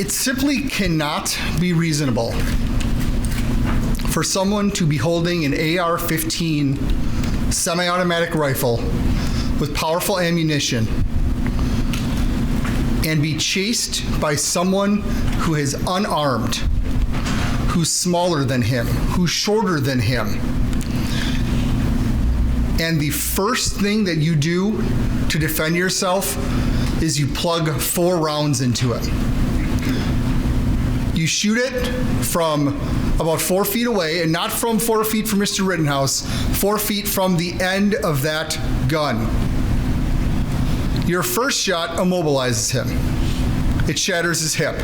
It simply cannot be reasonable for someone to be holding an AR-15 semi-automatic rifle with powerful ammunition and be chased by someone who is unarmed, who's smaller than him, who's shorter than him. And the first thing that you do to defend yourself is you plug 4 rounds into it. You shoot it from about 4 feet away, and not from 4 feet from Mr. Rittenhouse, 4 feet from the end of that gun. Your first shot immobilizes him. It shatters his hip.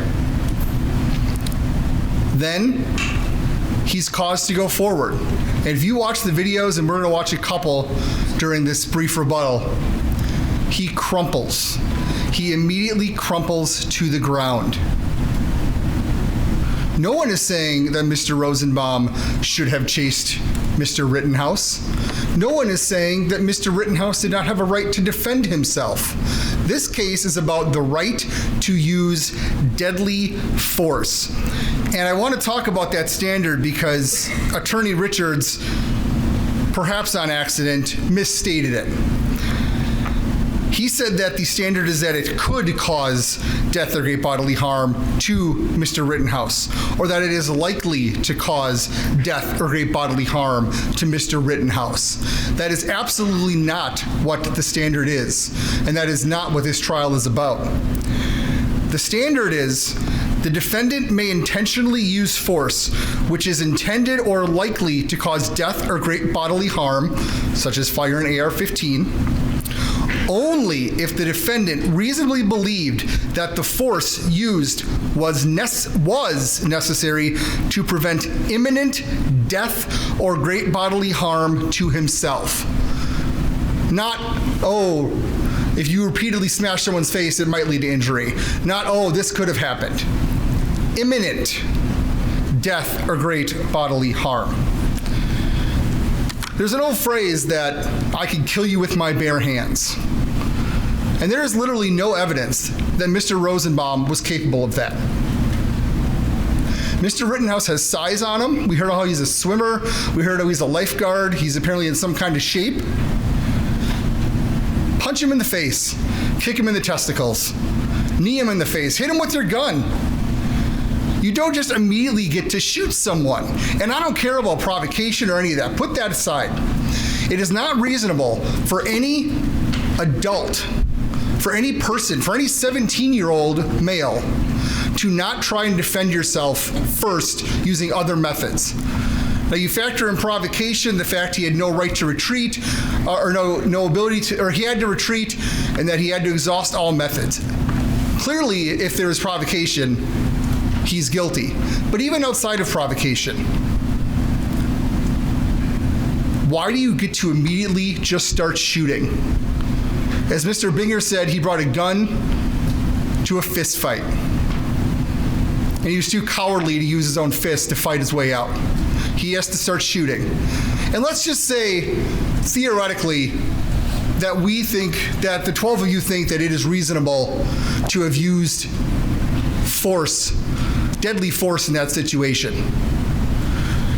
Then he's caused to go forward. And if you watch the videos, and we're going to watch a couple during this brief rebuttal, he crumples. He immediately crumples to the ground. No one is saying that Mr. Rosenbaum should have chased Mr. Rittenhouse. No one is saying that Mr. Rittenhouse did not have a right to defend himself. This case is about the right to use deadly force. And I want to talk about that standard because Attorney Richards, perhaps on accident, misstated it. He said that the standard is that it could cause death or great bodily harm to Mr. Rittenhouse, or that it is likely to cause death or great bodily harm to Mr. Rittenhouse. That is absolutely not what the standard is, and that is not what this trial is about. The standard is the defendant may intentionally use force which is intended or likely to cause death or great bodily harm, such as fire an AR-15, only if the defendant reasonably believed that the force used was necessary to prevent imminent death or great bodily harm to himself. Not, if you repeatedly smash someone's face, it might lead to injury. Not, this could have happened. Imminent death or great bodily harm. There's an old phrase that I can kill you with my bare hands. And there is literally no evidence that Mr. Rosenbaum was capable of that. Mr. Rittenhouse has size on him. We heard how he's a swimmer. We heard how he's a lifeguard. He's apparently in some kind of shape. Punch him in the face. Kick him in the testicles. Knee him in the face. Hit him with your gun. You don't just immediately get to shoot someone. And I don't care about provocation or any of that. Put that aside. It is not reasonable for any adult, for any person, for any 17-year-old male to not try and defend yourself first using other methods. Now you factor in provocation, the fact he had no right to retreat, or no ability to, or he had to retreat, and that he had to exhaust all methods. Clearly, if there is provocation, he's guilty. But even outside of provocation, why do you get to immediately just start shooting? As Mr. Binger said, he brought a gun to a fist fight. And he was too cowardly to use his own fist to fight his way out. He has to start shooting. And let's just say, theoretically, that we think, that the 12 of you think that it is reasonable to have used force, deadly force in that situation.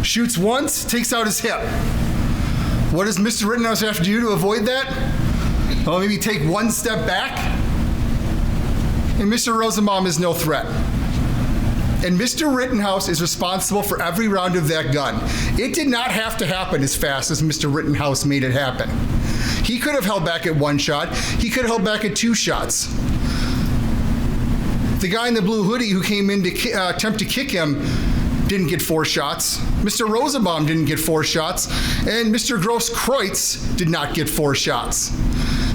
Shoots once, takes out his hip. What does Mr. Rittenhouse have to do to avoid that? Well, maybe take one step back. And Mr. Rosenbaum is no threat. And Mr. Rittenhouse is responsible for every round of that gun. It did not have to happen as fast as Mr. Rittenhouse made it happen. He could have held back at 1 shot. He could have held back at 2 shots. The guy in the blue hoodie who came in to attempt to kick him didn't get 4 shots. Mr. Rosenbaum didn't get 4 shots. And Mr. Gross-Kreutz did not get 4 shots.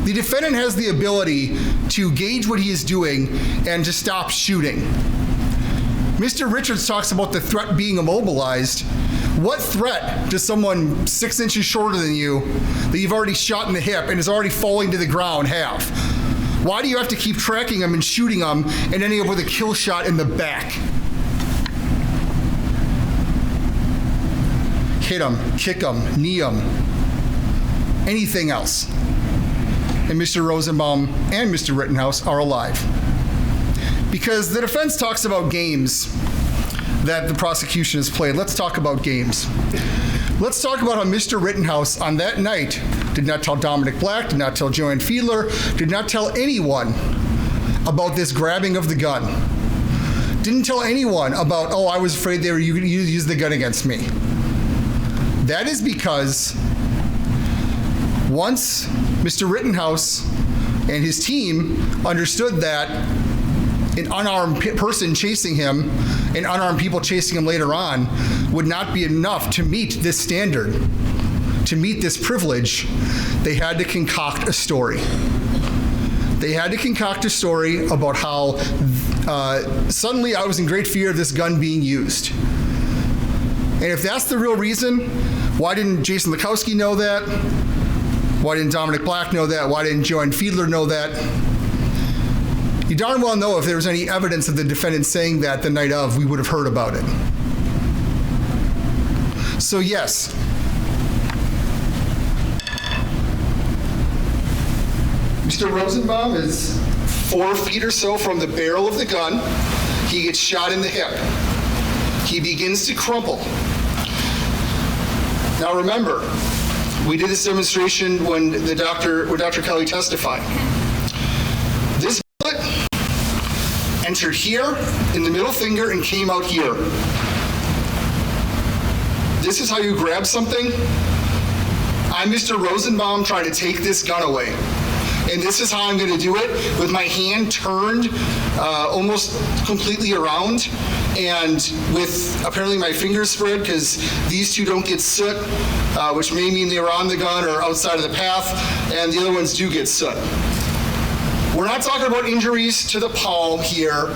The defendant has the ability to gauge what he is doing and to stop shooting. Mr. Richards talks about the threat being immobilized. What threat does someone 6 inches shorter than you that you've already shot in the hip and is already falling to the ground have? Why do you have to keep tracking them and shooting them and ending up with a kill shot in the back? Hit them, kick them, knee them, anything else. And Mr. Rosenbaum and Mr. Rittenhouse are alive. Because the defense talks about games that the prosecution has played. Let's talk about games. Let's talk about how Mr. Rittenhouse on that night did not tell Dominic Black, did not tell Joanne Fiedler, did not tell anyone about this grabbing of the gun. Didn't tell anyone about, oh, I was afraid they were going to use the gun against me. That is because once Mr. Rittenhouse and his team understood that an unarmed person chasing him and unarmed people chasing him later on would not be enough to meet this standard, to meet this privilege, they had to concoct a story. They had to concoct a story about how suddenly I was in great fear of this gun being used. And if that's the real reason, why didn't Jason Lukowski know that? Why didn't Dominic Black know that? Why didn't Joanne Fiedler know that? You darn well know if there was any evidence of the defendant saying that the night of, we would have heard about it. So yes, Mr. Rosenbaum is 4 feet or so from the barrel of the gun. He gets shot in the hip. He begins to crumple. Now remember, we did this demonstration when Dr. Kelly testified. This bullet entered here in the middle finger and came out here. This is how you grab something? I'm Mr. Rosenbaum trying to take this gun away. And this is how I'm going to do it, with my hand turned almost completely around, and with apparently my fingers spread, because these two don't get soot, which may mean they were on the gun or outside of the path, and the other ones do get soot. We're not talking about injuries to the palm here.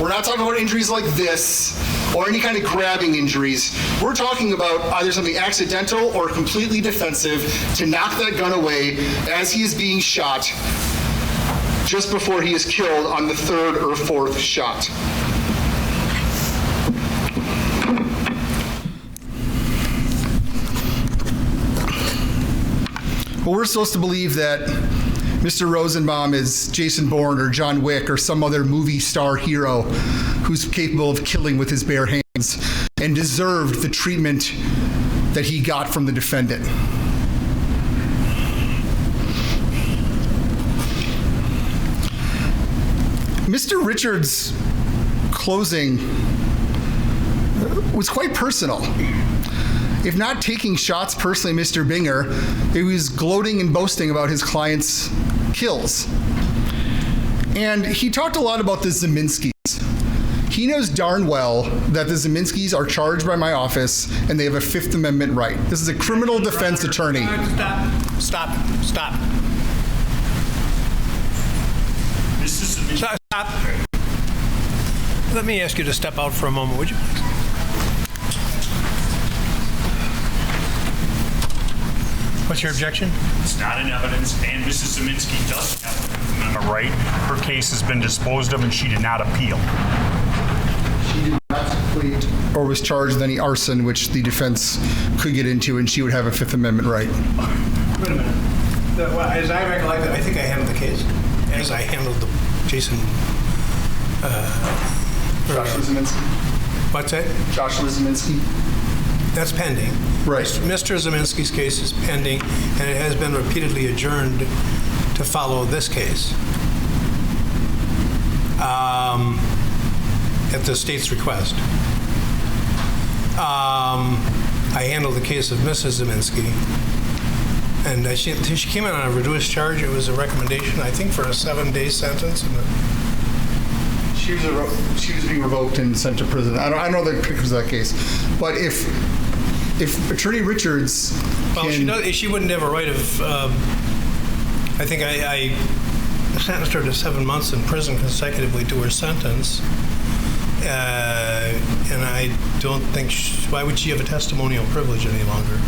We're not talking about injuries like this or any kind of grabbing injuries. We're talking about either something accidental or completely defensive to knock that gun away as he is being shot just before he is killed on the 3rd or 4th shot. Well, we're supposed to believe that Mr. Rosenbaum is Jason Bourne or John Wick or some other movie star hero who's capable of killing with his bare hands and deserved the treatment that he got from the defendant. Mr. Richards' closing was quite personal. If not taking shots personally, Mr. Binger, he was gloating and boasting about his client's kills. And he talked a lot about the Zeminskis. He knows darn well that the Zeminskis are charged by my office and they have a Fifth Amendment right. This is a criminal defense attorney. Stop. Stop. Let me ask you to step out for a moment, would you? What's your objection? It's not in evidence, and Mrs. Zeminski does have a Fifth Amendment right. Her case has been disposed of, and she did not appeal. She did not plead or was charged with any arson, which the defense could get into, and she would have a Fifth Amendment right. Wait a minute. As I recollect it, I think I handled the case. As I handled the Jason... Joshua Zeminski. What's that? Joshua Zeminski. That's pending. Right. Mr. Zeminski's case is pending, and it has been repeatedly adjourned to follow this case at the state's request. I handled the case of Mrs. Zeminski, and she came in on a reduced charge. It was a recommendation, I think, for a 7-day sentence. She was being revoked and sent to prison. I don't know the particulars of that case, but if Attorney Richards she wouldn't have a right of. I think I sentenced her to 7 months in prison consecutively to her sentence, and I don't think. Why would she have a testimonial privilege any longer?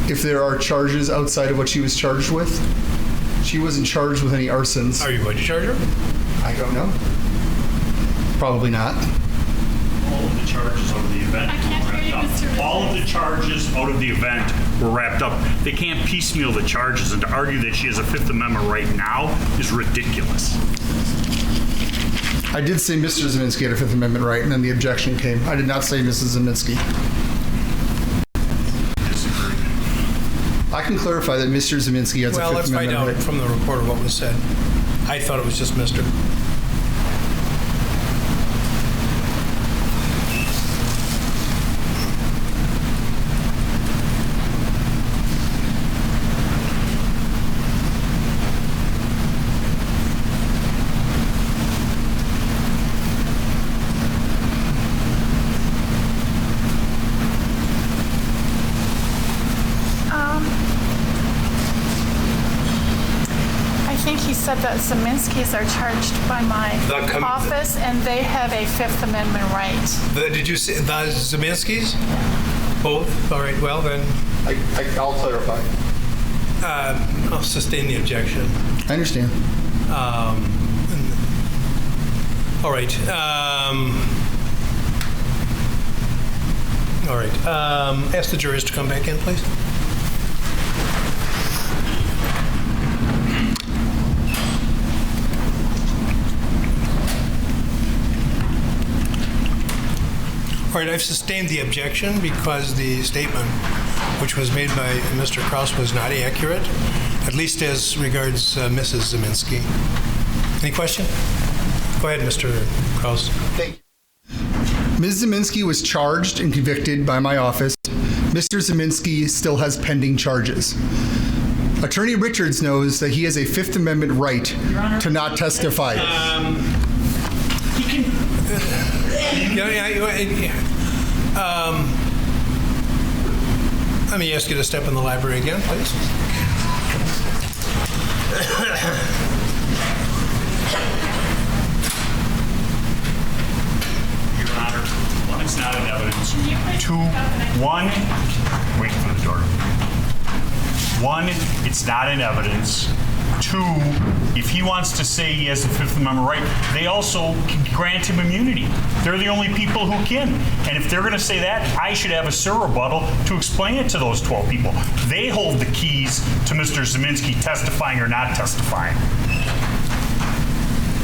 If there are charges outside of what she was charged with, she wasn't charged with any arsons. Are you going to charge her? I don't know. Probably not. All of the charges out of the event were wrapped up. All of the charges out of the event were wrapped up. They can't piecemeal the charges, and to argue that she has a Fifth Amendment right now is ridiculous. I did say Mr. Zeminski had a Fifth Amendment right, and then the objection came. I did not say Mrs. Zeminski. I can clarify that Mr. Zeminski has a Fifth Amendment right. Well, let's find out from the report of what was said. I thought it was just Mr. I think he said that Zeminskis are charged by my office, and they have a Fifth Amendment right. Did you say the Zeminskis? Both? All right, well then. I'll clarify. I'll sustain the objection. I understand. All right. All right. Ask the jurors to come back in, please. All right, I've sustained the objection because the statement which was made by Mr. Kraus was not accurate, at least as regards Mrs. Zeminski. Any question? Go ahead, Mr. Kraus. Thank you. Ms. Zeminski was charged and convicted by my office. Mr. Zeminski still has pending charges. Attorney Richards knows that he has a Fifth Amendment right to not testify. He can... Let me ask you to step in the library again, please. Your Honor, one, it's not in evidence. Two, one, wait for the door. One, it's not in evidence. Two, if he wants to say he has the Fifth Amendment right, they also can grant him immunity. They're the only people who can. And if they're going to say that, I should have a rebuttal to explain it to those 12 people. They hold the keys to Mr. Zeminski testifying or not testifying.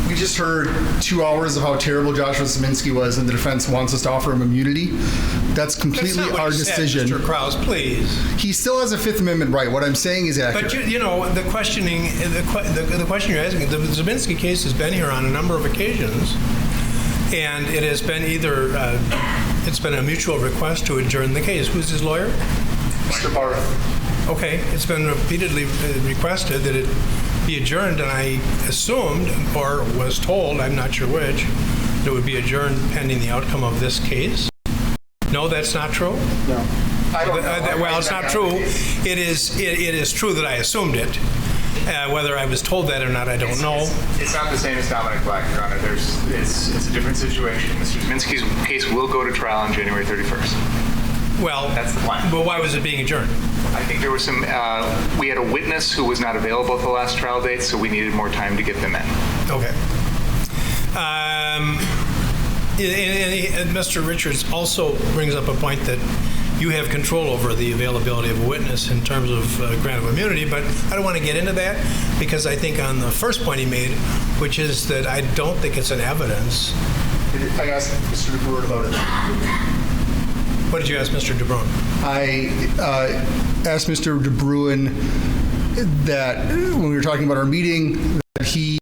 We just heard 2 hours of how terrible Joshua Zeminski was, and the defense wants us to offer him immunity. That's completely That's not what our you said, decision. Mr. Kraus, please. He still has a Fifth Amendment right. What I'm saying is accurate. But you know, the questioning, the question you're asking, the Zeminski case has been here on a number of occasions, and it has been either it's been a mutual request to adjourn the case. Who's his lawyer? Mr. Barth. Okay, it's been repeatedly requested that it be adjourned, and I assumed, or was told, I'm not sure which, that it would be adjourned pending the outcome of this case. No, that's not true? No. I don't know. Well, it's not true. It is true that I assumed it. Whether I was told that or not, I don't know. It's not the same as Dominic Black, Your Honor. It's a different situation. Mr. Zeminski's case will go to trial on January 31st. Well, That's the plan. But why was it being adjourned? I think there was some, we had a witness who was not available at the last trial date, so we needed more time to get them in. Okay. And Mr. Richards also brings up a point that you have control over the availability of a witness in terms of grant of immunity, but I don't want to get into that because I think on the first point he made, which is that I don't think it's an evidence. I asked Mr. DeBruin about it. What did you ask Mr. DeBruin? I asked Mr. DeBruin that when we were talking about our meeting, that he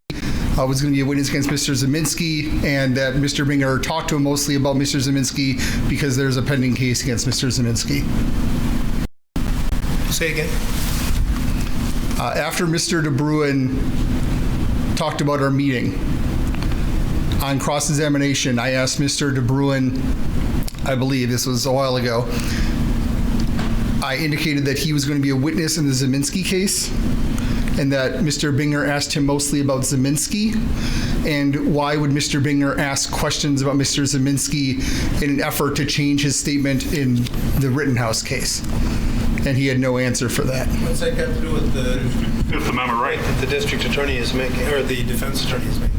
was going to be a witness against Mr. Zeminski, and that Mr. Binger talked to him mostly about Mr. Zeminski because there's a pending case against Mr. Zeminski. Say again. After Mr. DeBruin talked about our meeting, on cross-examination, I asked Mr. DeBruin, I believe this was a while ago, I indicated that he was going to be a witness in the Zeminski case, and that Mr. Binger asked him mostly about Zeminski, and why would Mr. Binger ask questions about Mr. Zeminski in an effort to change his statement in the Rittenhouse case. And he had no answer for that. What's that got to do with the Fifth Amendment right. that the district attorney is making, or the defense attorney is making?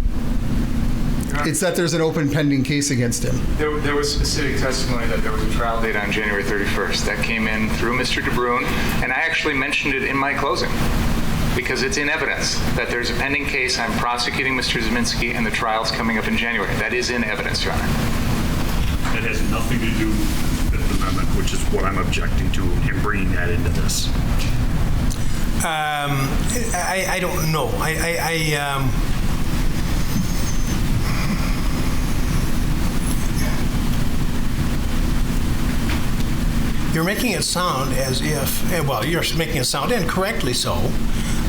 It's that there's an open pending case against him. There was specific testimony that there was a trial date on January 31st. That came in through Mr. DeBruin, and I actually mentioned it in my closing. because it's in evidence that there's a pending case. I'm prosecuting Mr. Zeminski, and the trial's coming up in January. That is in evidence, Your Honor. That has nothing to do with the Fifth Amendment, which is what I'm objecting to, him bringing that into this. I don't know. You're making it sound as if, well, you're making it sound, and correctly so,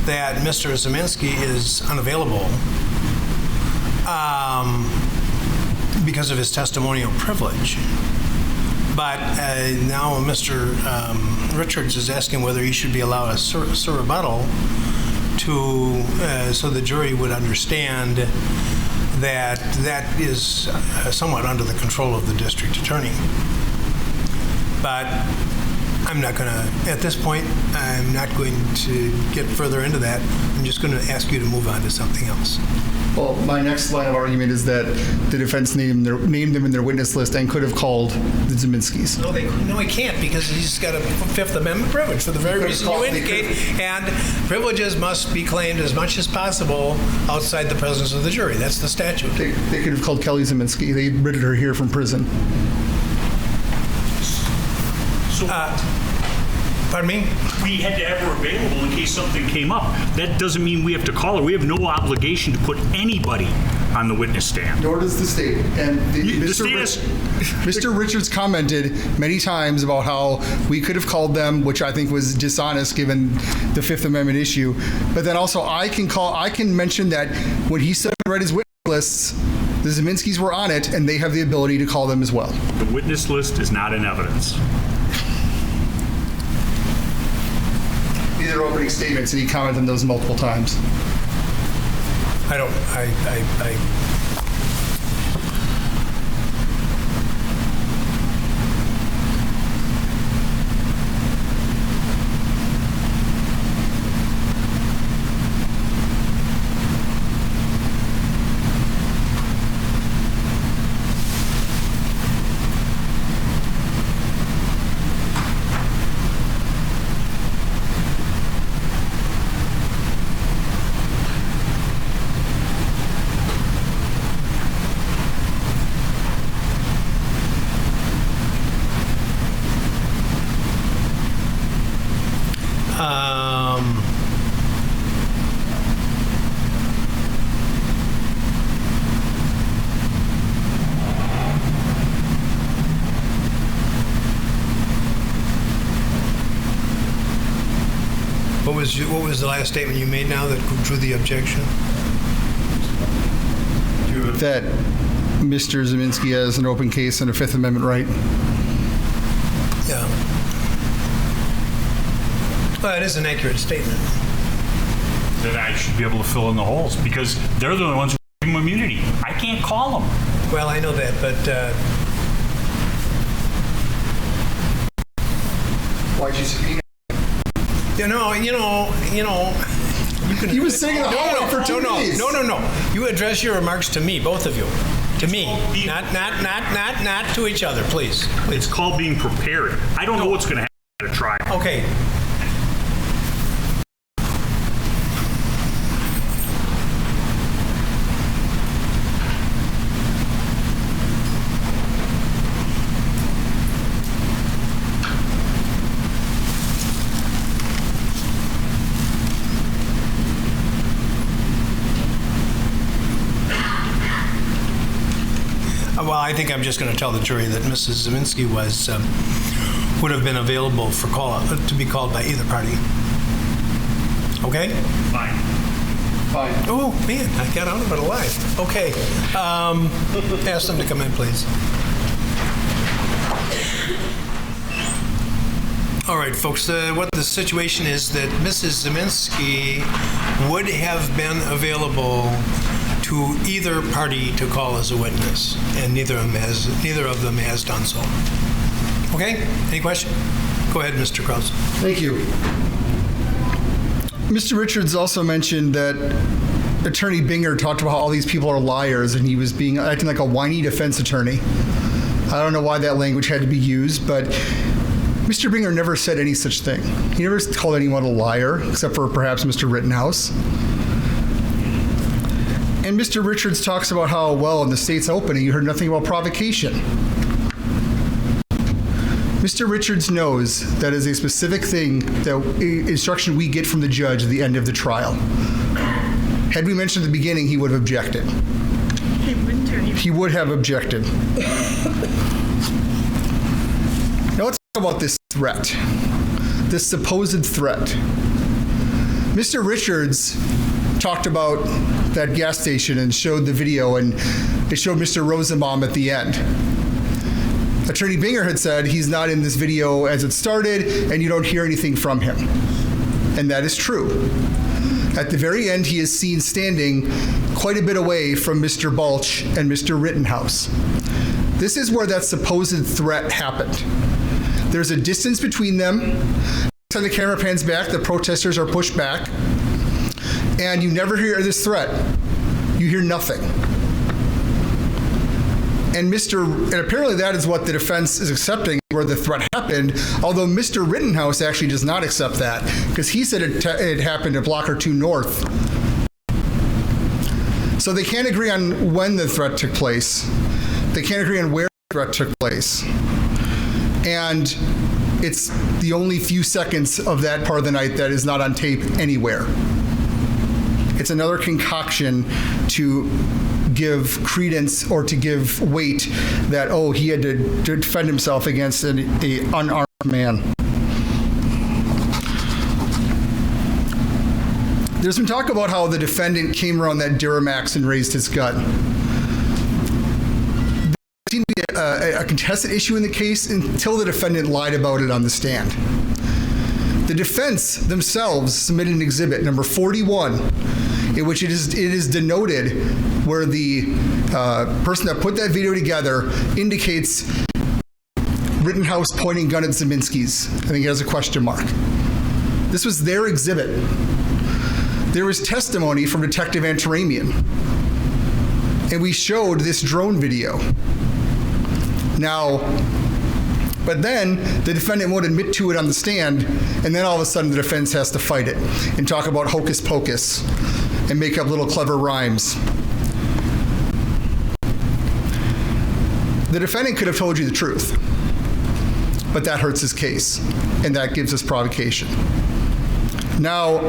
that Mr. Zeminski is unavailable because of his testimonial privilege. But now Mr. Richards is asking whether he should be allowed a rebuttal so the jury would understand that that is somewhat under the control of the district attorney. But I'm not going to, at this point, I'm not going to get further into that. I'm just going to ask you to move on to something else. Well, my next line of argument is that the defense named them in their witness list and could have called the Zeminskis. No, he can't, because he's got a Fifth Amendment privilege for the very reason you indicate, and privileges must be claimed as much as possible outside the presence of the jury. That's the statute. They could have called Kelly Zeminski. They admitted her here from prison. Pardon me? We had to have her available in case something came up. That doesn't mean we have to call her. We have no obligation to put anybody on the witness stand. Nor does the state. And Mr. Richards commented many times about how we could have called them, which I think was dishonest given the Fifth Amendment issue. But then also I can mention that when he said read his witness lists, the Zeminskis were on it, and they have the ability to call them as well. The witness list is not in evidence. These are opening statements, and he commented on those multiple times. What was the last statement you made now that drew the objection? That Mr. Zeminski has an open case and a Fifth Amendment right. Yeah. Well, it is an accurate statement. Then I should be able to fill in the holes because they're the ones who give him immunity. I can't call them. Well, I know that, but Why'd you subpoena? you know. You can. He was saying it for 2 days. No. You address your remarks to me, both of you. To me, not to each other, please. It's called being prepared. I don't know what's going to happen at a trial. Okay. Well, I think I'm just going to tell the jury that Mrs. Zeminski would have been available for to be called by either party. Okay? Fine. Oh, man, I got out of it alive. Okay. Ask them to come in, please. All right, folks, what the situation is that Mrs. Zeminski would have been available to either party to call as a witness, and neither of them has done so. Okay? Any question? Go ahead, Mr. Kraus. Thank you. Mr. Richards also mentioned that Attorney Binger talked about how all these people are liars, and he was acting like a whiny defense attorney. I don't know why that language had to be used, but Mr. Binger never said any such thing. He never called anyone a liar, except for perhaps Mr. Rittenhouse. And Mr. Richards talks about how, well, in the state's opening, you heard nothing about provocation. Mr. Richards knows that is a specific thing, that instruction we get from the judge at the end of the trial. Had we mentioned at the beginning, he would have objected. He would have objected. Now let's talk about this threat, this supposed threat. Mr. Richards talked about that gas station and showed the video, and it showed Mr. Rosenbaum at the end. Attorney Binger had said he's not in this video as it started, and you don't hear anything from him. And that is true. At the very end, he is seen standing quite a bit away from Mr. Balch and Mr. Rittenhouse. This is where that supposed threat happened. There's a distance between them. Every time the camera pans back, the protesters are pushed back, and you never hear this threat. You hear nothing. And apparently that is what the defense is accepting, where the threat happened, although Mr. Rittenhouse actually does not accept that, because he said it happened at Block or 2 North. So they can't agree on when the threat took place. They can't agree on where the threat took place. And it's the only few seconds of that part of the night that is not on tape anywhere. It's another concoction to give credence or to give weight that, oh, he had to defend himself against an unarmed man. There's been talk about how the defendant came around that Duramax and raised his gun. There seemed to be a contested issue in the case until the defendant lied about it on the stand. The defense themselves submitted an exhibit, number 41, in which it is denoted where the person that put that video together indicates Rittenhouse pointing gun at Zeminski's. I think it has a question mark. This was their exhibit. There was testimony from Detective Antaramian, and we showed this drone video. Now, but then the defendant won't admit to it on the stand, and then all of a sudden the defense has to fight it and talk about hocus pocus and make up little clever rhymes. The defendant could have told you the truth, but that hurts his case, and that gives us provocation. Now,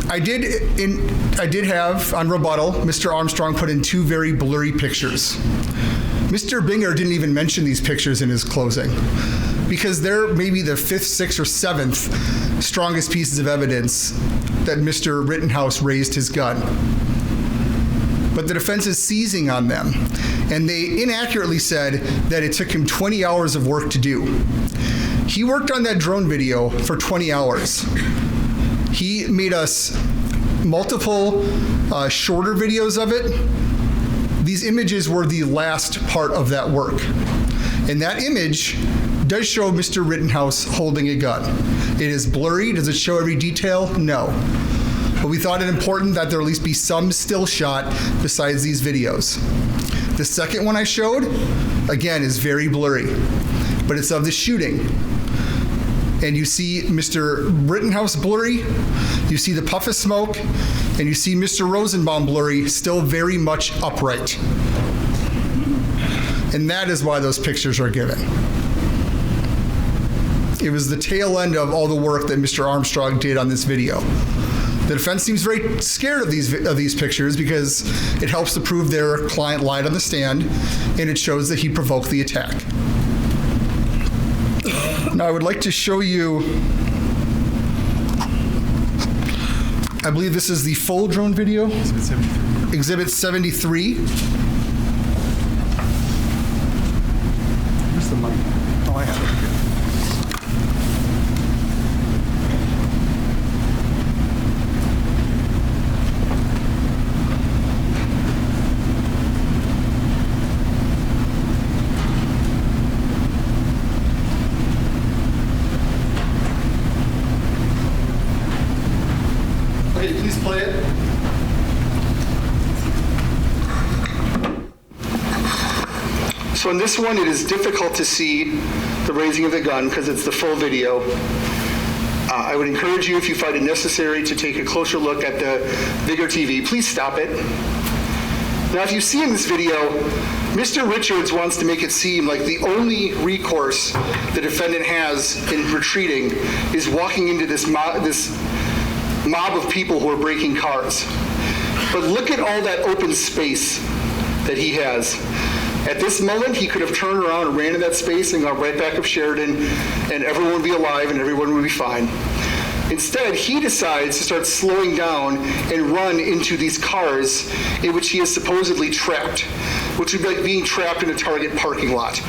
I did have, on rebuttal, Mr. Armstrong put in 2 very blurry pictures. Mr. Binger didn't even mention these pictures in his closing, because they're maybe the 5th, 6th, or 7th strongest pieces of evidence that Mr. Rittenhouse raised his gun. But the defense is seizing on them, and they inaccurately said that it took him 20 hours of work to do. He worked on that drone video for 20 hours. He made us multiple shorter videos of it. These images were the last part of that work. And that image does show Mr. Rittenhouse holding a gun. It is blurry. Does it show every detail? No. But we thought it important that there at least be some still shot besides these videos. The second one I showed, again, is very blurry, but it's of the shooting. And you see Mr. Rittenhouse blurry, you see the puff of smoke, and you see Mr. Rosenbaum blurry, still very much upright. And that is why those pictures are given. It was the tail end of all the work that Mr. Armstrong did on this video. The defense seems very scared of these pictures because it helps to prove their client lied on the stand, and it shows that he provoked the attack. Now, I would like to show you, I believe this is the full drone video. Exhibit 73. Where's the mic? Oh, I have it. Okay, please play it. So in this one, it is difficult to see the raising of the gun because it's the full video. I would encourage you, if you find it necessary, to take a closer look at the bigger TV. Please stop it. Now, if you see in this video, Mr. Richards wants to make it seem like the only recourse the defendant has in retreating is walking into this mob of people who are breaking cars. But look at all that open space that he has. At this moment, he could have turned around and ran in that space and gone right back up Sheridan, and everyone would be alive and everyone would be fine. Instead, he decides to start slowing down and run into these cars in which he is supposedly trapped, which would be like being trapped in a Target parking lot.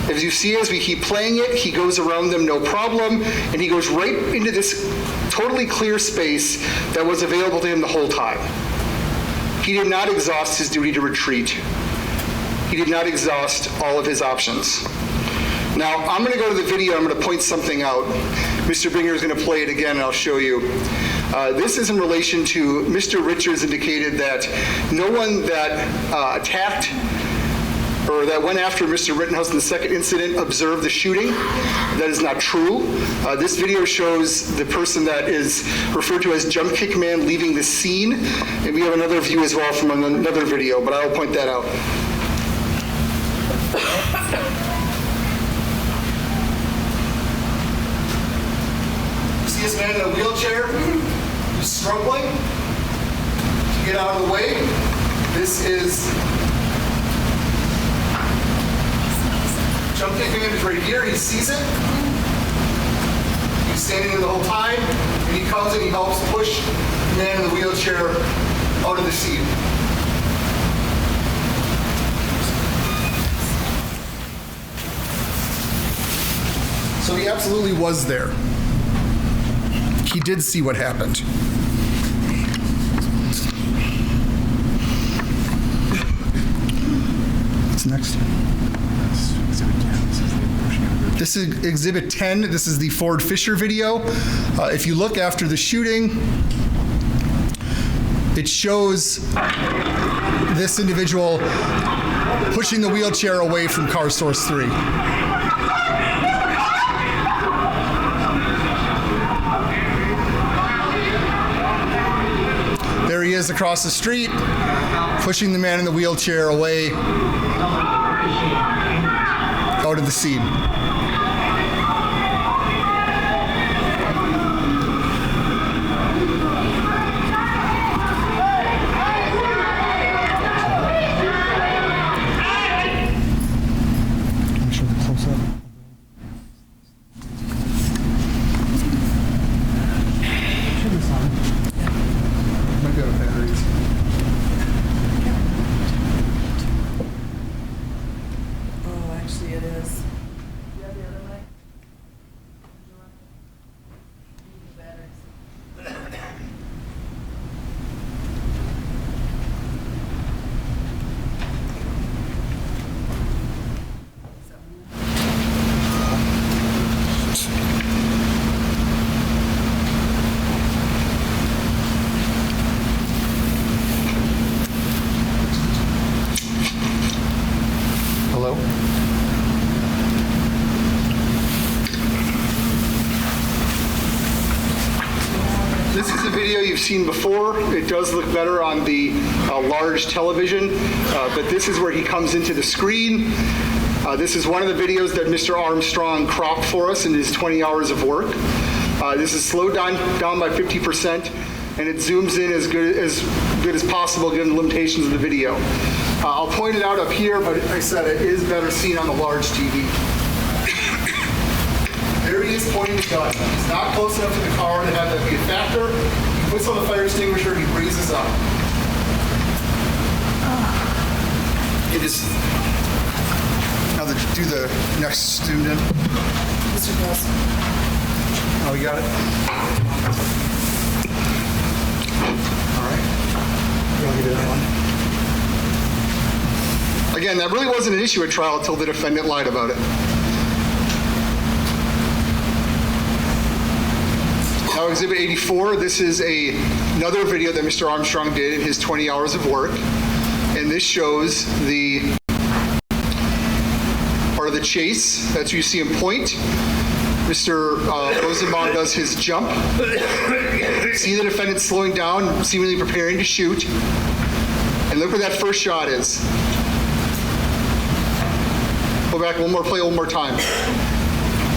As you see, as we keep playing it, he goes around them no problem, and he goes right into this totally clear space that was available to him the whole time. He did not exhaust his duty to retreat. He did not exhaust all of his options. Now, I'm going to go to the video. I'm going to point something out. Mr. Binger is going to play it again, and I'll show you. This is in relation to Mr. Richards indicated that no one that attacked or that went after Mr. Rittenhouse in the second incident observed the shooting. That is not true. This video shows the person that is referred to as Jump Kick Man leaving the scene, and we have another view as well from another video, but I will point that out. See this man in a wheelchair who's struggling to get out of the way? This is Jump Kick Man is right here. He sees it. He's standing there the whole time, and he comes and he helps push the man in the wheelchair out of the seat. So he absolutely was there. He did see what happened. What's next? This is Exhibit 10. This is the Ford Fisher video. If you look after the shooting, it shows this individual pushing the wheelchair away from car source 3. There he is across the street, pushing the man in the wheelchair away out of the scene. This is a video you've seen before. It does look better on the large television, but this is where he comes into the screen. This is one of the videos that Mr. Armstrong cropped for us in his 20 hours of work. This is slowed down by 50%, and it zooms in as good as possible given the limitations of the video. I'll point it out up here, but I said it is better seen on the large TV. There he is pointing the gun. He's not close enough to the car to have that be a factor. He puts on the fire extinguisher, he breezes up. It is. Now do the next student. Mr. Kraus. Oh, we got it? All right. I'll give you that one. Again, that really wasn't an issue at trial until the defendant lied about it. Now, Exhibit 84, this is another video that Mr. Armstrong did in his 20 hours of work. And this shows the are the chase. That's where you see him point. Mr. Rosenbaum does his jump. See the defendant slowing down, seemingly preparing to shoot. And look where that first shot is. Go back play one more time.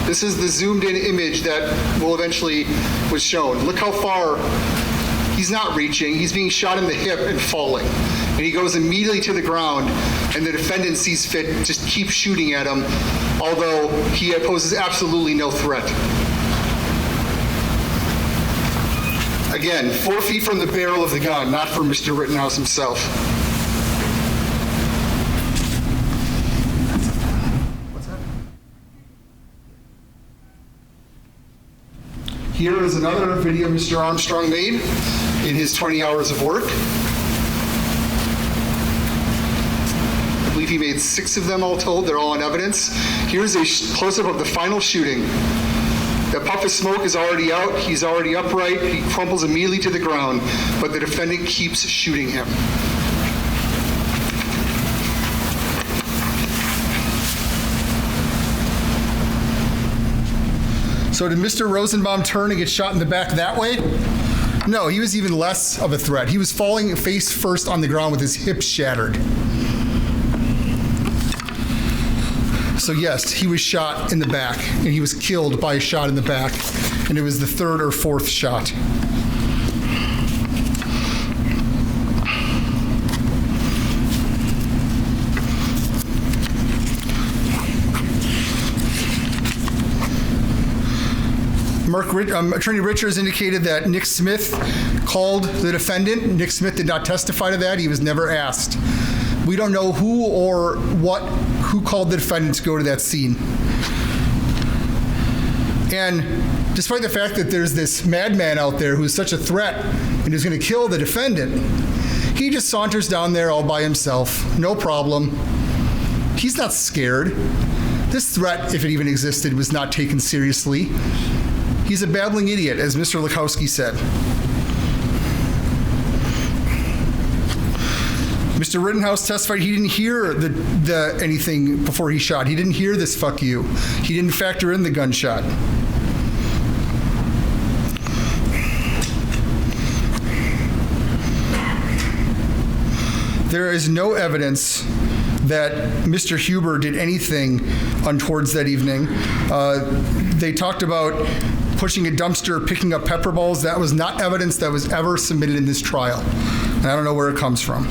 This is the zoomed in image that will eventually was shown. Look how far he's not reaching. He's being shot in the hip and falling. And he goes immediately to the ground, and the defendant sees fit to just keep shooting at him, although he poses absolutely no threat. Again, 4 feet from the barrel of the gun, not from Mr. Rittenhouse himself. What's that? Here is another video Mr. Armstrong made in his 20 hours of work. I believe he made 6 of them all told. They're all in evidence. Here's a close-up of the final shooting. That puff of smoke is already out. He's already upright. He crumples immediately to the ground, but the defendant keeps shooting him. So did Mr. Rosenbaum turn and get shot in the back that way? No, he was even less of a threat. He was falling face first on the ground with his hips shattered. So yes, he was shot in the back, and he was killed by a shot in the back, and it was the 3rd or 4th shot. Attorney Richards indicated that Nick Smith called the defendant. Nick Smith did not testify to that. He was never asked. We don't know who or who called the defendant to go to that scene. And despite the fact that there's this madman out there who's such a threat and who's going to kill the defendant, he just saunters down there all by himself. No problem. He's not scared. This threat, if it even existed, was not taken seriously. He's a babbling idiot, as Mr. Lukowski said. Mr. Rittenhouse testified he didn't hear anything before he shot. He didn't hear this "fuck you." He didn't factor in the gunshot. There is no evidence that Mr. Huber did anything untowards that evening. They talked about pushing a dumpster, picking up pepper balls. That was not evidence that was ever submitted in this trial. And I don't know where it comes from.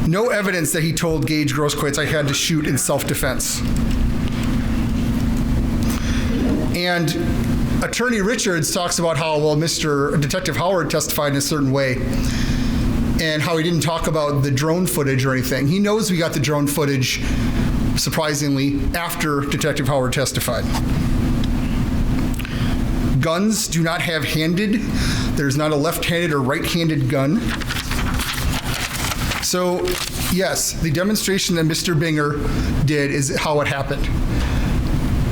No evidence that he told Gage Grosskreutz, "I had to shoot in self-defense." And Attorney Richards talks about how, well, Detective Howard testified in a certain way, and how he didn't talk about the drone footage or anything. He knows we got the drone footage, surprisingly, after Detective Howard testified. Guns do not have handed. There's not a left-handed or right-handed gun. So, yes, the demonstration that Mr. Binger did is how it happened.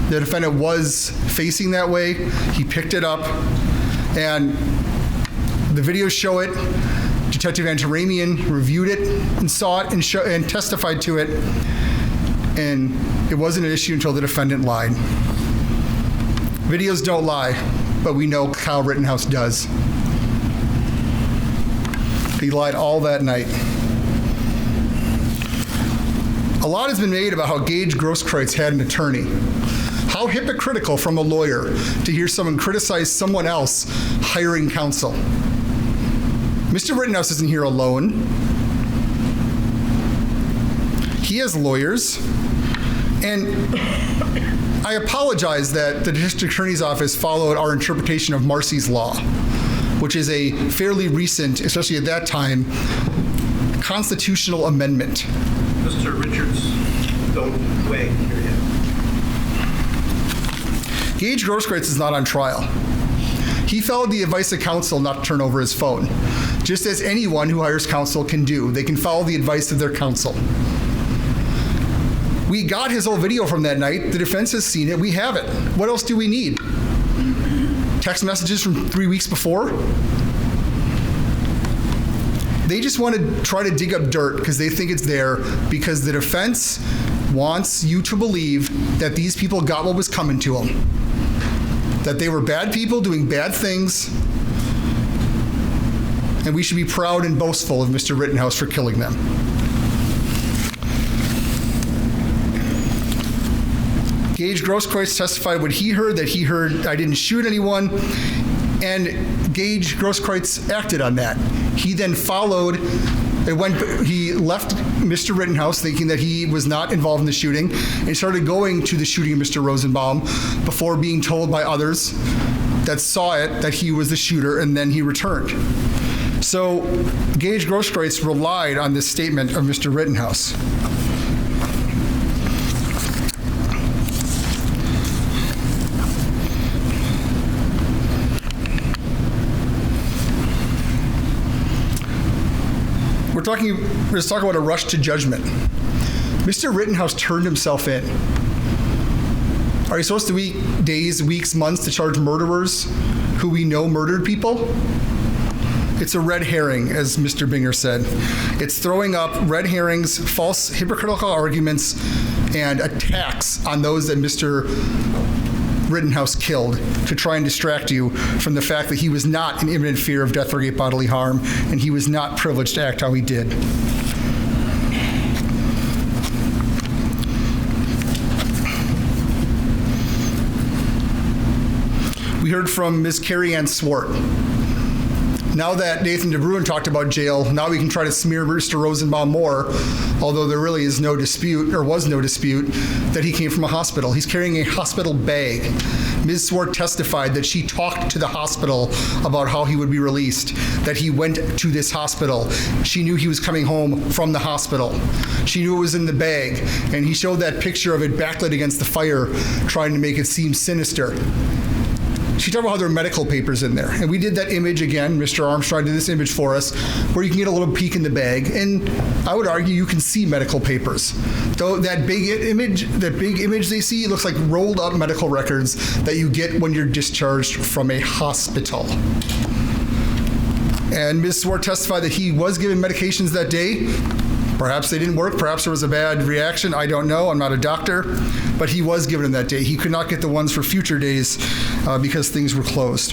The defendant was facing that way. He picked it up, and the videos show it. Detective Antaramian reviewed it and saw it and testified to it, and it wasn't an issue until the defendant lied. Videos don't lie, but we know Kyle Rittenhouse does. He lied all that night. A lot has been made about how Gage Grosskreutz had an attorney. How hypocritical from a lawyer to hear someone criticize someone else hiring counsel. Mr. Rittenhouse isn't here alone. He has lawyers. And I apologize that the district attorney's office followed our interpretation of Marcy's Law, which is a fairly recent, especially at that time, constitutional amendment. Mr. Richards, don't wait here yet. Gage Grosskreutz is not on trial. He followed the advice of counsel not to turn over his phone, just as anyone who hires counsel can do. They can follow the advice of their counsel. We got his whole video from that night. The defense has seen it. We have it. What else do we need? Text messages from 3 weeks before? They just want to try to dig up dirt because they think it's there, because the defense wants you to believe that these people got what was coming to them, that they were bad people doing bad things, and we should be proud and boastful of Mr. Rittenhouse for killing them. Gage Grosskreutz testified what he heard, that he heard, I didn't shoot anyone, and Gage Grosskreutz acted on that. He then followed, he left Mr. Rittenhouse thinking that he was not involved in the shooting and started going to the shooting of Mr. Rosenbaum before being told by others that saw it that he was the shooter, and then he returned. So Gage Grosskreutz relied on this statement of Mr. Rittenhouse. Let's talk about a rush to judgment. Mr. Rittenhouse turned himself in. Are you supposed to wait days, weeks, months to charge murderers who we know murdered people? It's a red herring, as Mr. Binger said. It's throwing up red herrings, false hypocritical arguments, and attacks on those that Mr. Rittenhouse killed to try and distract you from the fact that he was not in imminent fear of death or great bodily harm, and he was not privileged to act how he did. We heard from Ms. Carrie Ann Swart. Now that Nathan DeBruin talked about jail, now we can try to smear Mr. Rosenbaum more, although there really is no dispute, or was no dispute, that he came from a hospital. He's carrying a hospital bag. Ms. Swart testified that she talked to the hospital about how he would be released, that he went to this hospital. She knew he was coming home from the hospital. She knew it was in the bag, and he showed that picture of it backlit against the fire, trying to make it seem sinister. She talked about how there were medical papers in there. And we did that image again. Mr. Armstrong did this image for us, where you can get a little peek in the bag. And I would argue you can see medical papers. Though that big image they see looks like rolled up medical records that you get when you're discharged from a hospital. And Ms. Swart testified that he was given medications that day. Perhaps they didn't work. Perhaps there was a bad reaction. I don't know. I'm not a doctor. But he was given them that day. He could not get the ones for future days because things were closed.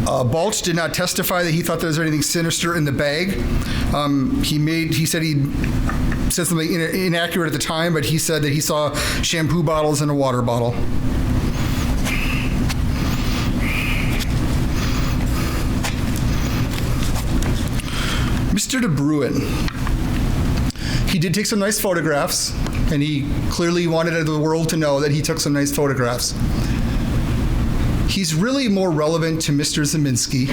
Balch did not testify that he thought there was anything sinister in the bag. He said something inaccurate at the time, but he said that he saw shampoo bottles and a water bottle. Mr. DeBruin, he did take some nice photographs, and he clearly wanted the world to know that he took some nice photographs. He's really more relevant to Mr. Zeminski,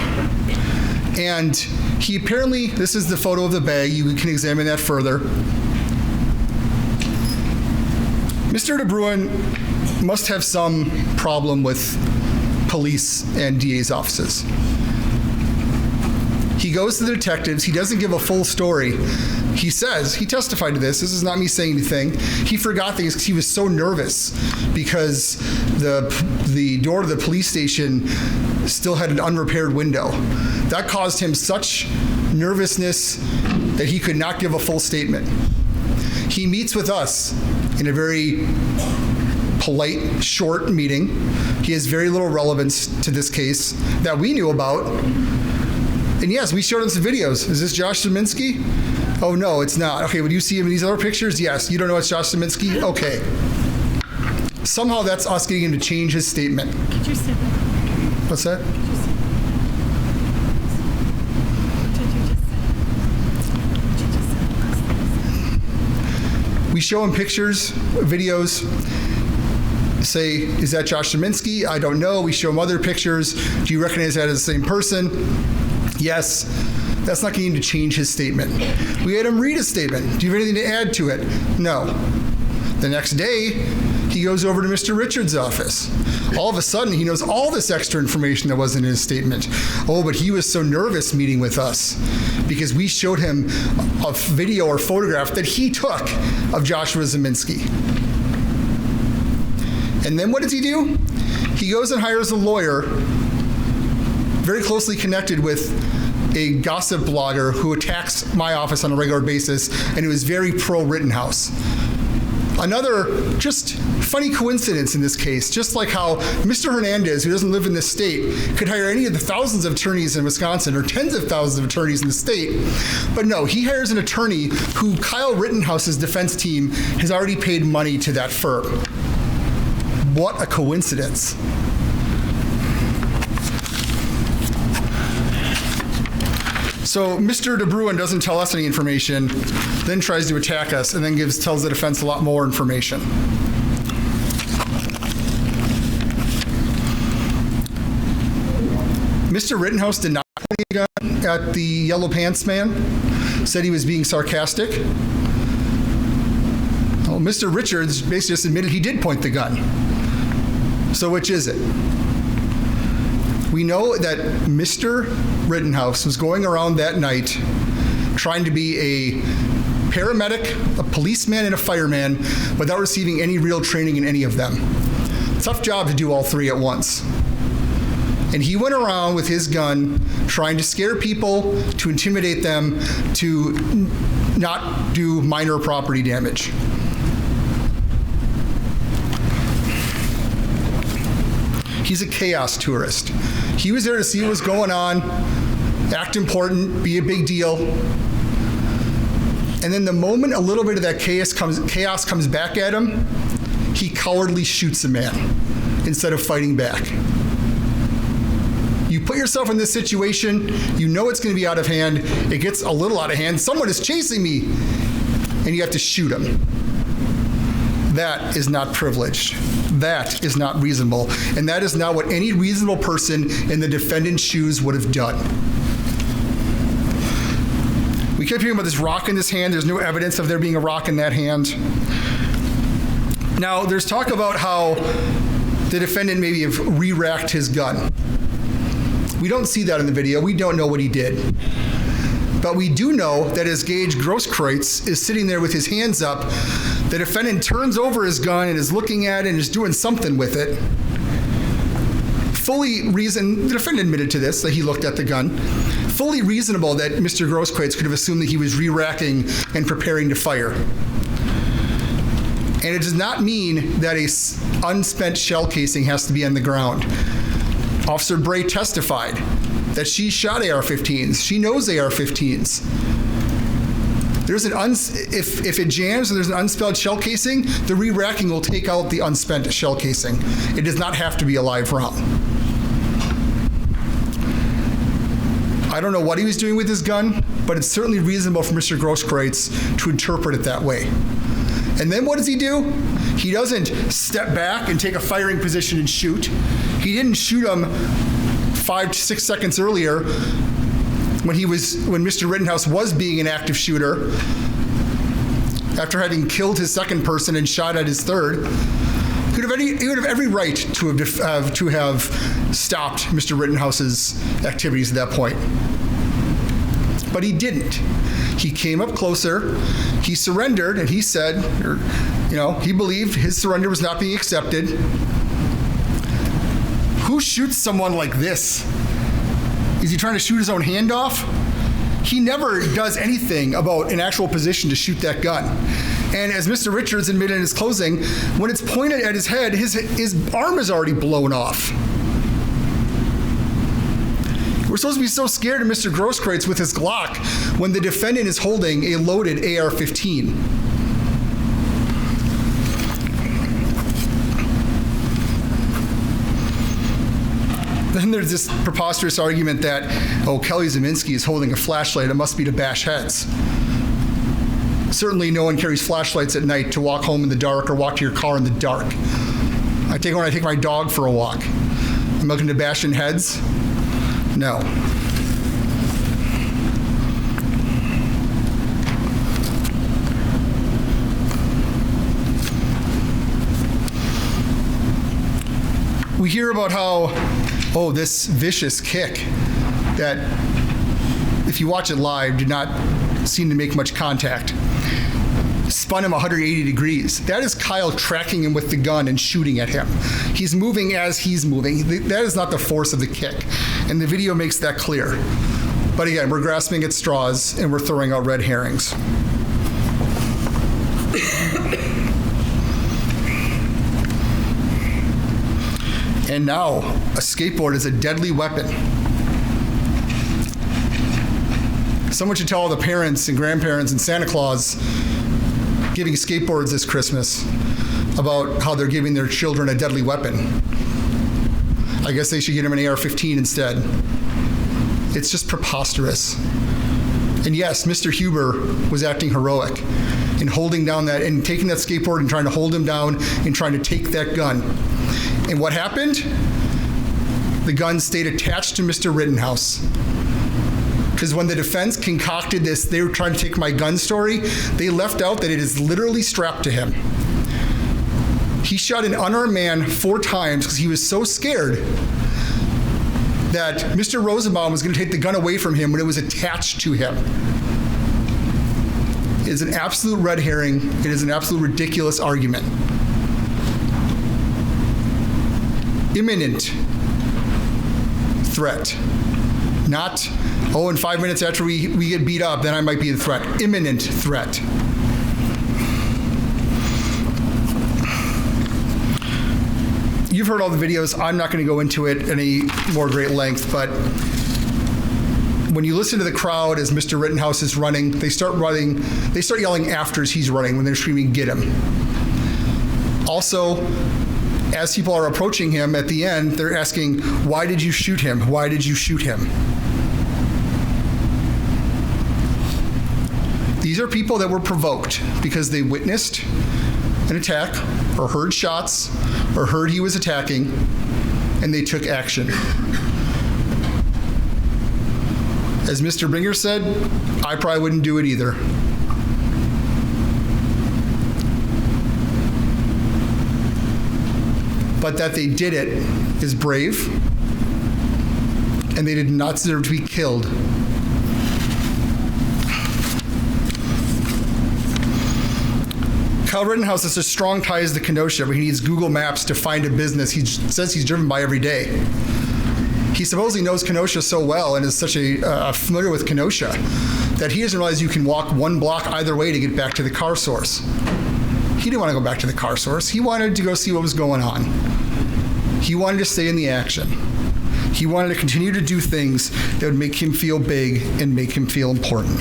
and he apparently, this is the photo of the bag, you can examine that further. Mr. DeBruin must have some problem with police and DA's offices. He goes to the detectives. He doesn't give a full story. He says, he testified to this. This is not me saying anything. He forgot things because he was so nervous because the door to the police station still had an unrepaired window. That caused him such nervousness that he could not give a full statement. He meets with us in a very polite, short meeting. He has very little relevance to this case that we knew about. And yes, we showed him some videos. Is this Josh Zeminski? Oh, no, it's not. Okay, would you see him in these other pictures? Yes. You don't know it's Josh Zeminski? Okay. Somehow that's us getting him to change his statement. Could you say that? What's that? Could you say that? What did you just say? We show him pictures, videos, say, is that Josh Zeminski? I don't know. We show him other pictures. Do you recognize that as the same person? Yes. That's not getting him to change his statement. We had him read his statement. Do you have anything to add to it? No. The next day, he goes over to Mr. Richards' office. All of a sudden, he knows all this extra information that wasn't in his statement. Oh, but he was so nervous meeting with us because we showed him a video or photograph that he took of Joshua Zeminski. And then what does he do? He goes and hires a lawyer very closely connected with a gossip blogger who attacks my office on a regular basis and who is very pro-Rittenhouse. Another just funny coincidence in this case, just like how Mr. Hernandez, who doesn't live in this state, could hire any of the thousands of attorneys in Wisconsin or tens of thousands of attorneys in the state. But no, he hires an attorney who Kyle Rittenhouse's defense team has already paid money to that firm. What a coincidence. So Mr. DeBruin doesn't tell us any information, then tries to attack us, and then tells the defense a lot more information. Mr. Rittenhouse did not point a gun at the yellow pants man, said he was being sarcastic. Well, Mr. Richards basically just admitted he did point the gun. So which is it? We know that Mr. Rittenhouse was going around that night trying to be a paramedic, a policeman, and a fireman without receiving any real training in any of them. Tough job to do all three at once. And he went around with his gun trying to scare people, to intimidate them, to not do minor property damage. He's a chaos tourist. He was there to see what was going on, act important, be a big deal. And then the moment a little bit of that chaos comes back at him, he cowardly shoots a man instead of fighting back. You put yourself in this situation, you know it's going to be out of hand, it gets a little out of hand, someone is chasing me, and you have to shoot him. That is not privileged. That is not reasonable. And that is not what any reasonable person in the defendant's shoes would have done. We kept hearing about this rock in his hand. There's no evidence of there being a rock in that hand. Now, there's talk about how the defendant maybe have re-racked his gun. We don't see that in the video. We don't know what he did. But we do know that as Gage Grosskreutz is sitting there with his hands up, the defendant turns over his gun and is looking at it and is doing something with it. The defendant admitted to this, that he looked at the gun. Fully reasonable that Mr. Grosskreutz could have assumed that he was re-racking and preparing to fire. And it does not mean that a unspent shell casing has to be on the ground. Officer Bray testified that she shot AR-15s. She knows AR-15s. If it jams and there's an unspelled shell casing, the re-racking will take out the unspent shell casing. It does not have to be a live round. I don't know what he was doing with his gun, but it's certainly reasonable for Mr. Grosskreutz to interpret it that way. And then what does he do? He doesn't step back and take a firing position and shoot. He didn't shoot him 5 to 6 seconds earlier when Mr. Rittenhouse was being an active shooter after having killed his second person and shot at his third. He would have every right to have stopped Mr. Rittenhouse's activities at that point. But he didn't. He came up closer, he surrendered, and he said, he believed his surrender was not being accepted. Who shoots someone like this? Is he trying to shoot his own hand off? He never does anything about an actual position to shoot that gun. And as Mr. Richards admitted in his closing, when it's pointed at his head, his arm is already blown off. We're supposed to be so scared of Mr. Grosskreutz with his Glock when the defendant is holding a loaded AR-15. Then there's this preposterous argument that, Kelly Zeminski is holding a flashlight. It must be to bash heads. Certainly no one carries flashlights at night to walk home in the dark or walk to your car in the dark. I take when I take my dog for a walk. I'm looking to bash in heads? No. We hear about how, this vicious kick that, if you watch it live, did not seem to make much contact. Spun him 180 degrees. That is Kyle tracking him with the gun and shooting at him. He's moving as he's moving. That is not the force of the kick. And the video makes that clear. But again, we're grasping at straws and we're throwing out red herrings. And now, a skateboard is a deadly weapon. Someone should tell all the parents and grandparents and Santa Claus giving skateboards this Christmas about how they're giving their children a deadly weapon. I guess they should get them an AR-15 instead. It's just preposterous. And yes, Mr. Huber was acting heroic in holding down that and taking that skateboard and trying to hold him down and trying to take that gun. And what happened? The gun stayed attached to Mr. Rittenhouse. Because when the defense concocted this, they were trying to take my gun story, they left out that it is literally strapped to him. He shot an unarmed man 4 times because he was so scared that Mr. Rosenbaum was going to take the gun away from him when it was attached to him. It is an absolute red herring. It is an absolute ridiculous argument. Imminent threat. Not, oh, in 5 minutes after we get beat up, then I might be a threat. Imminent threat. You've heard all the videos. I'm not going to go into it any more great length, but when you listen to the crowd as Mr. Rittenhouse is running, they start yelling after as he's running when they're screaming, "Get him." Also, as people are approaching him at the end, they're asking, "Why did you shoot him? Why did you shoot him?" These are people that were provoked because they witnessed an attack or heard shots or heard he was attacking, and they took action. As Mr. Bringer said, I probably wouldn't do it either. But that they did it is brave, and they did not deserve to be killed. Kyle Rittenhouse has such strong ties to Kenosha, but he needs Google Maps to find a business he says he's driven by every day. He supposedly knows Kenosha so well and is such familiar with Kenosha that he doesn't realize you can walk 1 block either way to get back to the car source. He didn't want to go back to the car source. He wanted to go see what was going on. He wanted to stay in the action. He wanted to continue to do things that would make him feel big and make him feel important.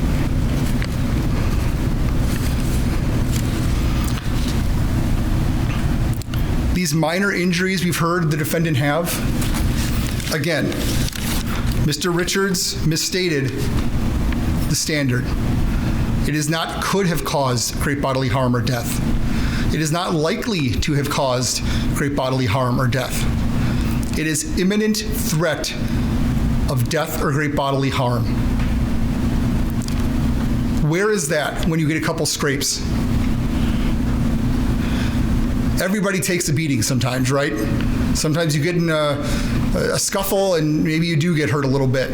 These minor injuries we've heard the defendant have, again, Mr. Richards misstated the standard. It is not could have caused great bodily harm or death. It is not likely to have caused great bodily harm or death. It is imminent threat of death or great bodily harm. Where is that when you get a couple scrapes? Everybody takes a beating sometimes, right? Sometimes you get in a scuffle and maybe you do get hurt a little bit.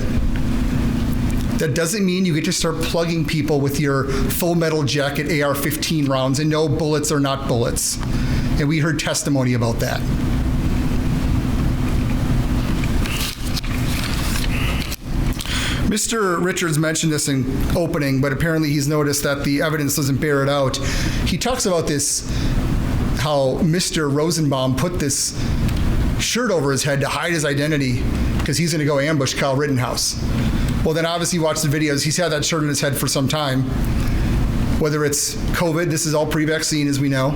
That doesn't mean you get to start plugging people with your full metal jacket AR-15 rounds, and no, bullets are not bullets. And we heard testimony about that. Mr. Richards mentioned this in opening, but apparently he's noticed that the evidence doesn't bear it out. He talks about this, how Mr. Rosenbaum put this shirt over his head to hide his identity because he's going to go ambush Kyle Rittenhouse. Well, then obviously watch the videos. He's had that shirt on his head for some time. Whether it's COVID, this is all pre-vaccine as we know.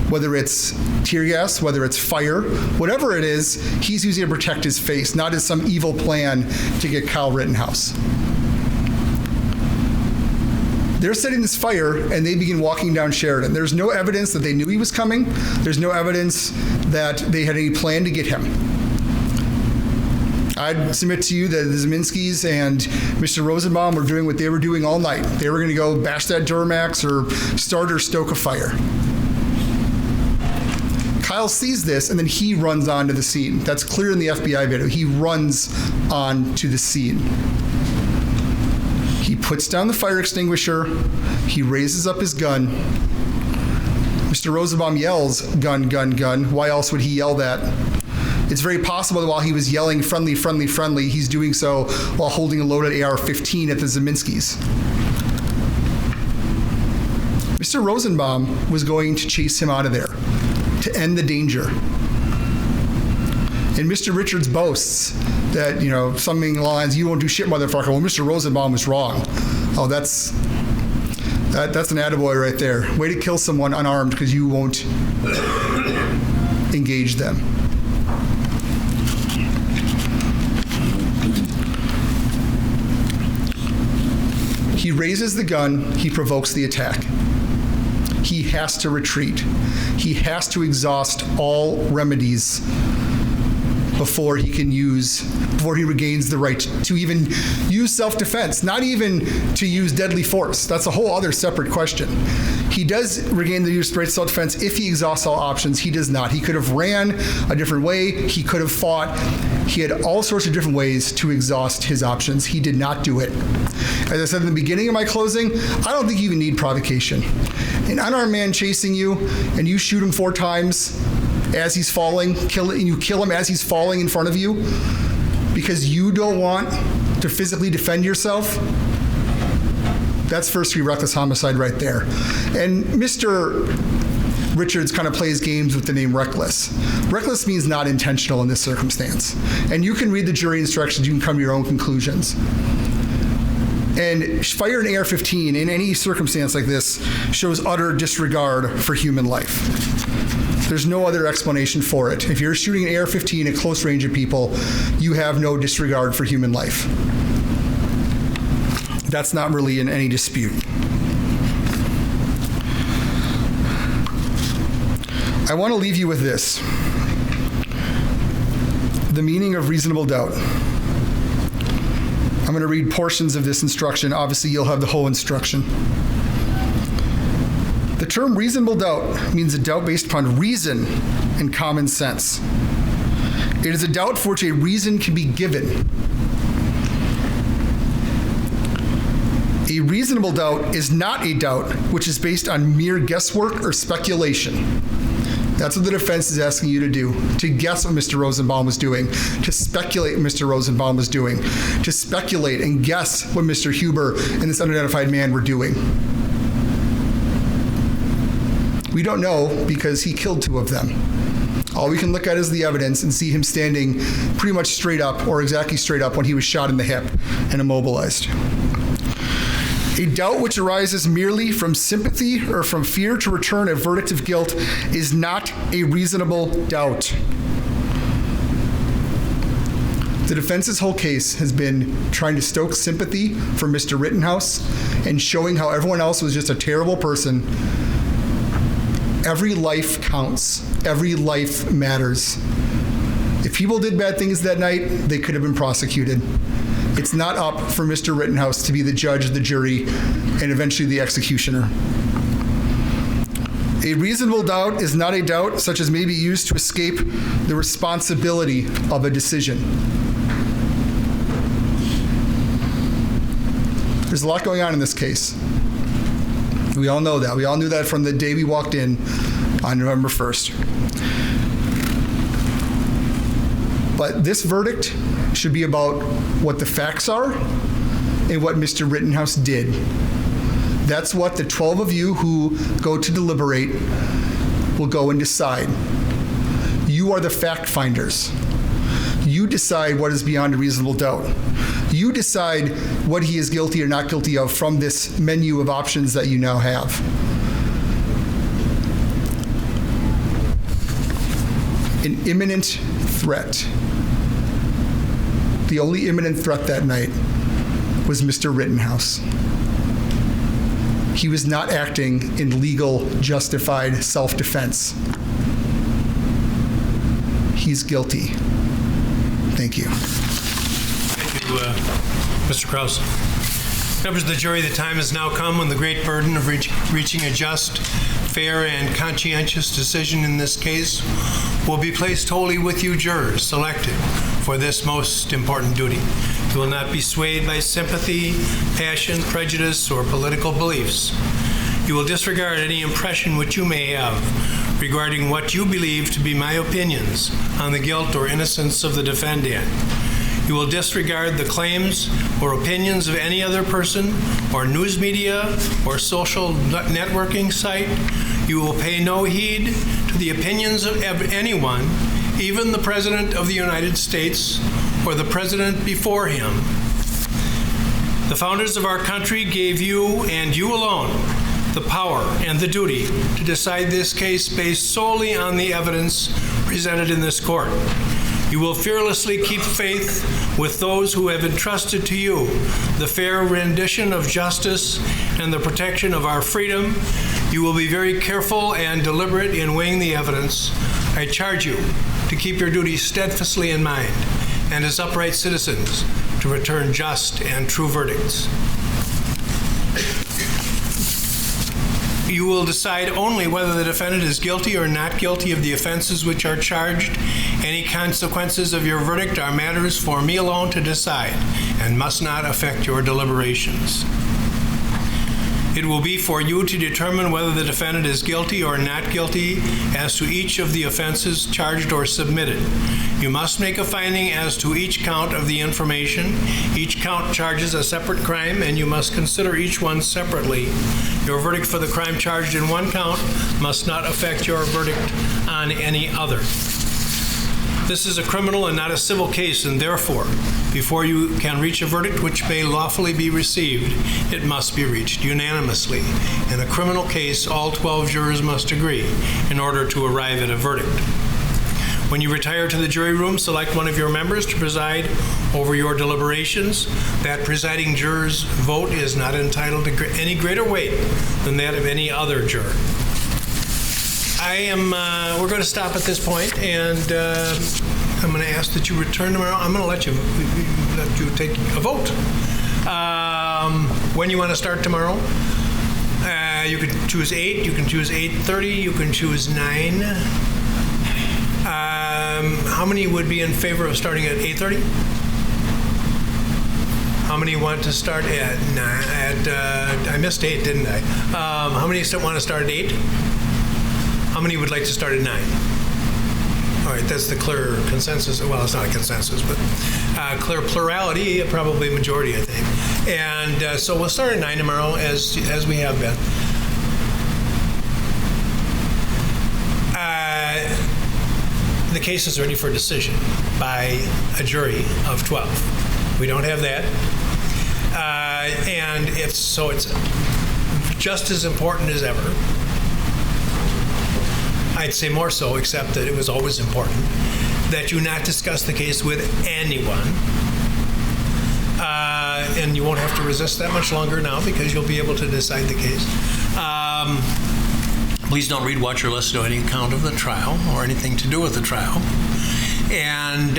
Whether it's tear gas, whether it's fire, whatever it is, he's using it to protect his face, not as some evil plan to get Kyle Rittenhouse. They're setting this fire and they begin walking down Sheridan. There's no evidence that they knew he was coming. There's no evidence that they had any plan to get him. I'd submit to you that the Zeminskis and Mr. Rosenbaum were doing what they were doing all night. They were going to go bash that Duramax or start or stoke a fire. Kyle sees this and then he runs onto the scene. That's clear in the FBI video. He runs onto the scene. He puts down the fire extinguisher. He raises up his gun. Mr. Rosenbaum yells, "Gun, gun, gun." Why else would he yell that? It's very possible that while he was yelling friendly, friendly, friendly, he's doing so while holding a loaded AR-15 at the Zeminskis. Mr. Rosenbaum was going to chase him out of there to end the danger. And Mr. Richards boasts that, something along the lines, you won't do shit, motherfucker. Well, Mr. Rosenbaum was wrong. Oh, that's an attaboy right there. Way to kill someone unarmed because you won't engage them. He raises the gun, he provokes the attack. He has to retreat. He has to exhaust all remedies before he regains the right to even use self-defense, not even to use deadly force. That's a whole other separate question. He does regain the use of right to self-defense if he exhausts all options. He does not. He could have ran a different way. He could have fought. He had all sorts of different ways to exhaust his options. He did not do it. As I said in the beginning of my closing, I don't think you even need provocation. An unarmed man chasing you and you shoot him 4 times as he's falling, you kill him as he's falling in front of you because you don't want to physically defend yourself, that's first-degree reckless homicide right there. And Mr. Richards kind of plays games with the name reckless. Reckless means not intentional in this circumstance. And you can read the jury instructions, you can come to your own conclusions. And fire an AR-15 in any circumstance like this shows utter disregard for human life. There's no other explanation for it. If you're shooting an AR-15 at close range of people, you have no disregard for human life. That's not really in any dispute. I want to leave you with this. The meaning of reasonable doubt. I'm going to read portions of this instruction. Obviously, you'll have the whole instruction. The term reasonable doubt means a doubt based upon reason and common sense. It is a doubt for which a reason can be given. A reasonable doubt is not a doubt which is based on mere guesswork or speculation. That's what the defense is asking you to do, to guess what Mr. Rosenbaum was doing, to speculate what Mr. Rosenbaum was doing, to speculate and guess what Mr. Huber and this unidentified man were doing. We don't know because he killed 2 of them. All we can look at is the evidence and see him standing pretty much straight up or exactly straight up when he was shot in the hip and immobilized. A doubt which arises merely from sympathy or from fear to return a verdict of guilt is not a reasonable doubt. The defense's whole case has been trying to stoke sympathy for Mr. Rittenhouse and showing how everyone else was just a terrible person. Every life counts. Every life matters. If people did bad things that night, they could have been prosecuted. It's not up for Mr. Rittenhouse to be the judge, the jury, and eventually the executioner. A reasonable doubt is not a doubt such as may be used to escape the responsibility of a decision. There's a lot going on in this case. We all know that. We all knew that from the day we walked in on November 1st. But this verdict should be about what the facts are and what Mr. Rittenhouse did. That's what the 12 of you who go to deliberate will go and decide. You are the fact finders. You decide what is beyond a reasonable doubt. You decide what he is guilty or not guilty of from this menu of options that you now have. An imminent threat. The only imminent threat that night was Mr. Rittenhouse. He was not acting in legal, justified self-defense. He's guilty. Thank you. Thank you, Mr. Kraus. Members of the jury, the time has now come when the great burden of reaching a just, fair, and conscientious decision in this case will be placed wholly with you jurors selected for this most important duty. You will not be swayed by sympathy, passion, prejudice, or political beliefs. You will disregard any impression which you may have regarding what you believe to be my opinions on the guilt or innocence of the defendant. You will disregard the claims or opinions of any other person or news media or social networking site. You will pay no heed to the opinions of anyone, even the President of the United States or the President before him. The founders of our country gave you and you alone the power and the duty to decide this case based solely on the evidence presented in this court. You will fearlessly keep faith with those who have entrusted to you the fair rendition of justice and the protection of our freedom. You will be very careful and deliberate in weighing the evidence. I charge you to keep your duties steadfastly in mind and as upright citizens to return just and true verdicts. You will decide only whether the defendant is guilty or not guilty of the offenses which are charged. Any consequences of your verdict are matters for me alone to decide and must not affect your deliberations. It will be for you to determine whether the defendant is guilty or not guilty as to each of the offenses charged or submitted. You must make a finding as to each count of the information. Each count charges a separate crime, and you must consider each one separately. Your verdict for the crime charged in one count must not affect your verdict on any other. This is a criminal and not a civil case, and therefore, before you can reach a verdict which may lawfully be received, it must be reached unanimously. In a criminal case, all 12 jurors must agree in order to arrive at a verdict. When you retire to the jury room, select one of your members to preside over your deliberations. That presiding juror's vote is not entitled to any greater weight than that of any other juror. We're going to stop at this point, and I'm going to ask that you return tomorrow. I'm going to let you take a vote. When you want to start tomorrow, you can choose 8, you can choose 8:30, you can choose 9. How many would be in favor of starting at 8:30? How many want to start at 9? I missed 8, didn't I? How many still want to start at 8? How many would like to start at 9? All right, that's the clear consensus. Well, it's not a consensus, but clear plurality, probably majority, I think. And so we'll start at 9 tomorrow, as we have been. The case is ready for decision by a jury of 12. We don't have that, and it's just as important as ever. I'd say more so, except that it was always important that you not discuss the case with anyone. And you won't have to resist that much longer now because you'll be able to decide the case. Please don't read, watch, or listen to any account of the trial or anything to do with the trial. And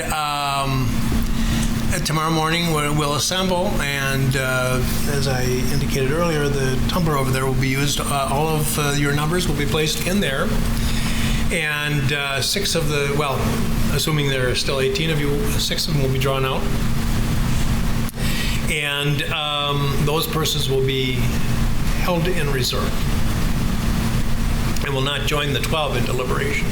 tomorrow morning we'll assemble, and as I indicated earlier, the tumbler over there will be used. All of your numbers will be placed in there. And 6 of the, well, assuming there are still 18 of you, 6 of them will be drawn out. And those persons will be held in reserve and will not join the 12 in deliberation.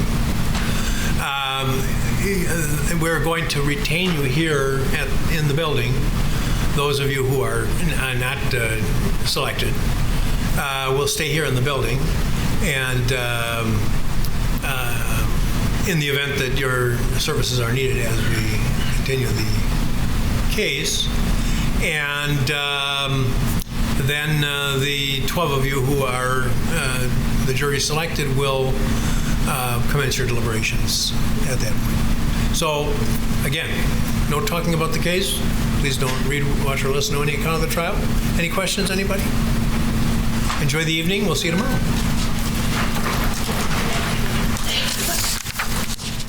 We're going to retain you here in the building. Those of you who are not selected will stay here in the building. And in the event that your services are needed as we continue the case. And then the 12 of you who are the jury selected will commence your deliberations at that point. So, again, no talking about the case. Please don't read, watch, or listen to any account of the trial. Any questions, anybody? Enjoy the evening. We'll see you tomorrow.